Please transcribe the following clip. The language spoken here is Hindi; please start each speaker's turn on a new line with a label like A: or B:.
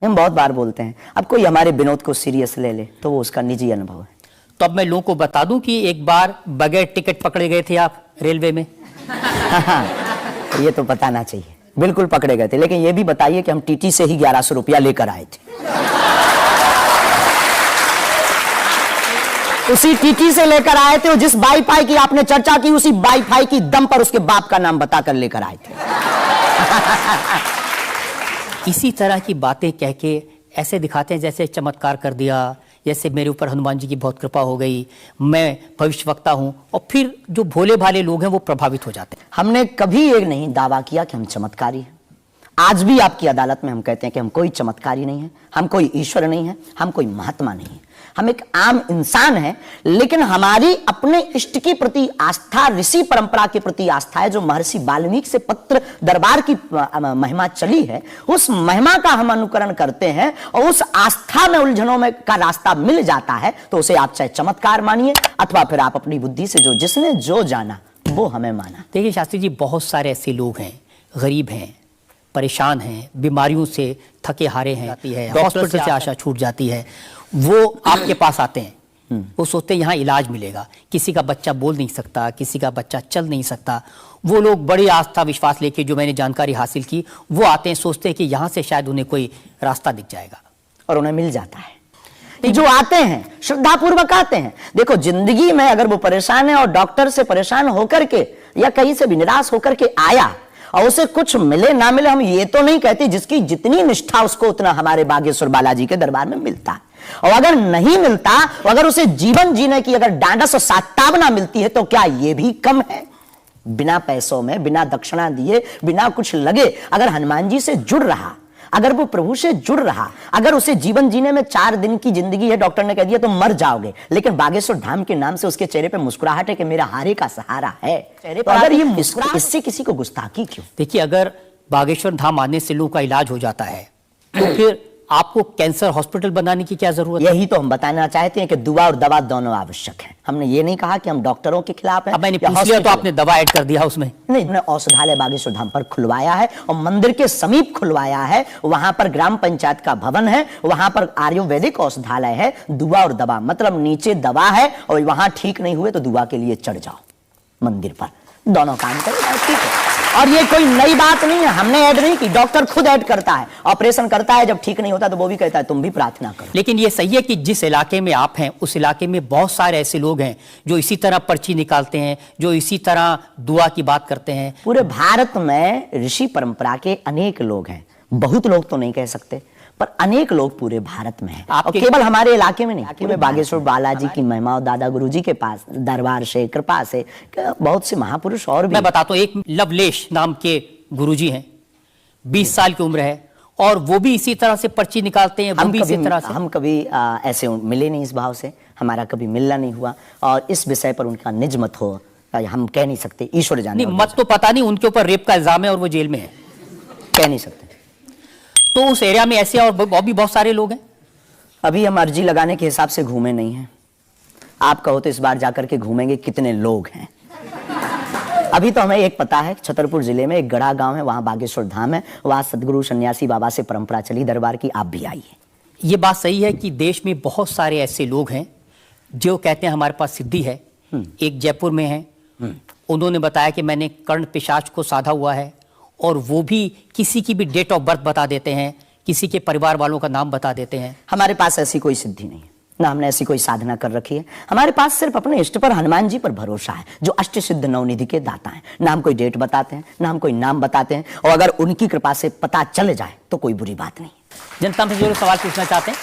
A: हम बहुत बार बोलते हैं। अब कोई हमारे विनोद को सीरियस ले ले तो वो उसका निजी अनुभव है।
B: तो अब मैं लोगों को बता दूं कि एक बार बगैर टिकट पकड़े गए थे आप रेलवे में।
A: ये तो बताना चाहिए, बिल्कुल पकड़े गए थे, लेकिन ये भी बताइए कि हम टीटी से ही 1100 रुपया लेकर आए थे। उसी टीटी से लेकर आए थे, जिस वाईफाई की आपने चर्चा की उसी वाईफाई की दम पर उसके बाप का नाम बताकर लेकर आए थे।
B: इसी तरह की बातें कह के ऐसे दिखाते हैं जैसे चमत्कार कर दिया, जैसे मेरे ऊपर हनुमान जी की बहुत कृपा हो गई, मैं भविष्यवक्ता हूं, और फिर जो भोले भाले लोग हैं वो प्रभावित हो जाते हैं।
A: हमने कभी ये नहीं दावा किया कि हम चमत्कारी हैं। आज भी आपकी अदालत में हम कहते हैं कि हम कोई चमत्कारी नहीं है, हम कोई ईश्वर नहीं है, हम कोई महात्मा नहीं है, हम एक आम इंसान हैं। लेकिन हमारी अपने इष्ट के प्रति आस्था, ऋषि परंपरा के प्रति आस्था है। जो महर्षि वाल्मीकि से पत्र दरबार की महिमा चली है, उस महिमा का हम अनुकरण करते हैं और उस आस्था में उलझनों में का रास्ता मिल जाता है तो उसे आप चाहे चमत्कार मानिए अथवा फिर आप अपनी बुद्धि से जो जिसने जो जाना वो हमें माना।
B: देखिए शास्त्री जी, बहुत सारे ऐसे लोग हैं, गरीब हैं, परेशान हैं, बीमारियों से थके हारे हैं, हॉस्पिटल से आशा छूट जाती है, वो आपके पास आते हैं, वो सोचते हैं यहाँ इलाज मिलेगा। किसी का बच्चा बोल नहीं सकता, किसी का बच्चा चल नहीं सकता, वो लोग बड़ी आस्था विश्वास लेके, जो मैंने जानकारी हासिल की, वो आते हैं, सोचते हैं कि यहाँ से शायद उन्हें कोई रास्ता दिख जाएगा
A: और उन्हें मिल जाता है। जो आते हैं श्रद्धापूर्वक आते हैं। देखो, जिंदगी में अगर वो परेशान है और डॉक्टर से परेशान होकर के या कहीं से भी निराश होकर के आया और उसे कुछ मिले ना मिले, हम ये तो नहीं कहते, जिसकी जितनी निष्ठा उसको उतना हमारे बागेश्वर बालाजी के दरबार में मिलता है। और अगर नहीं मिलता, अगर उसे जीवन जीने की अगर डांडस और सात्तावना मिलती है तो क्या ये भी कम है? बिना पैसों में, बिना दक्षिणा दिए, बिना कुछ लगे अगर हनुमान जी से जुड़ रहा, अगर वो प्रभु से जुड़ रहा, अगर उसे जीवन जीने में 4 दिन की जिंदगी है, डॉक्टर ने कह दिया तो मर जाओगे, लेकिन बागेश्वर धाम के नाम से उसके चेहरे पे मुस्कुराहट है कि मेरा हारे का सहारा है, तो अगर ये मुस्कुराहट, इससे किसी को गुस्ताखी क्यों?
B: देखिए, अगर बागेश्वर धाम आने से लोगों का इलाज हो जाता है तो फिर आपको कैंसर हॉस्पिटल बनाने की क्या जरूरत है?
A: यही तो हम बताना चाहते हैं कि दुआ और दवा दोनों आवश्यक है। हमने ये नहीं कहा कि हम डॉक्टरों के खिलाफ हैं।
B: अब मैंने पूछ लिया तो आपने दवा ऐड कर दिया उसमें।
A: नहीं, हमने औषधालय बागेश्वर धाम पर खुलवाया है और मंदिर के समीप खुलवाया है। वहां पर ग्राम पंचायत का भवन है, वहां पर आयुर्वेदिक औषधालय है। दुआ और दवा मतलब नीचे दवा है और वहां ठीक नहीं हुए तो दुआ के लिए चढ़ जाओ मंदिर पर, दोनों काम करें, ठीक है। और ये कोई नई बात नहीं है, हमने ऐड नहीं की, डॉक्टर खुद ऐड करता है। ऑपरेशन करता है, जब ठीक नहीं होता तो वो भी कहता है तुम भी प्रार्थना करो।
B: लेकिन ये सही है कि जिस इलाके में आप हैं उस इलाके में बहुत सारे ऐसे लोग हैं जो इसी तरह पर्ची निकालते हैं, जो इसी तरह दुआ की बात करते हैं।
A: पूरे भारत में ऋषि परंपरा के अनेक लोग हैं, बहुत लोग तो नहीं कह सकते, पर अनेक लोग पूरे भारत में हैं। और केवल हमारे इलाके में नहीं, पूरे बागेश्वर बालाजी की महिमा और दादा गुरुजी के पास दरबार से, कृपा से बहुत से महापुरुष और भी।
B: मैं बताता हूँ, एक लवलेश नाम के गुरुजी हैं, 20 साल की उम्र है, और वो भी इसी तरह से पर्ची निकालते हैं।
A: हम कभी ऐसे मिले नहीं, इस भाव से हमारा कभी मिलना नहीं हुआ और इस विषय पर उनका निज मत हो हम कह नहीं सकते, ईश्वर जाने।
B: मत तो पता नहीं, उनके ऊपर रेप का इल्जाम है और वो जेल में है,
A: कह नहीं सकते।
B: तो उस एरिया में ऐसे और भी बहुत सारे लोग हैं।
A: अभी हम अर्जी लगाने के हिसाब से घूमे नहीं हैं। आप कहो तो इस बार जाकर के घूमेंगे कितने लोग हैं। अभी तो हमें एक पता है, छतरपुर जिले में एक गढ़ा गांव है, वहां बागेश्वर धाम है, वहां सदगुरु सन्यासी बाबा से परंपरा चली दरबार की, आप भी आइए।
B: ये बात सही है कि देश में बहुत सारे ऐसे लोग हैं जो कहते हैं हमारे पास सिद्धि है। एक जयपुर में है, उन्होंने बताया कि मैंने कर्ण पिशाच को साधा हुआ है, और वो भी किसी की भी डेट ऑफ बर्थ बता देते हैं, किसी के परिवार वालों का नाम बता देते हैं।
A: हमारे पास ऐसी कोई सिद्धि नहीं है, ना हमने ऐसी कोई साधना कर रखी है। हमारे पास सिर्फ अपने इष्ट पर, हनुमान जी पर भरोसा है, जो अष्ट सिद्ध नवनिधि के दाता हैं। ना हम कोई डेट बताते हैं, ना हम कोई नाम बताते हैं, और अगर उनकी कृपा से पता चल जाए तो कोई बुरी बात नहीं।
B: जनता से जो सवाल पूछना चाहते हैं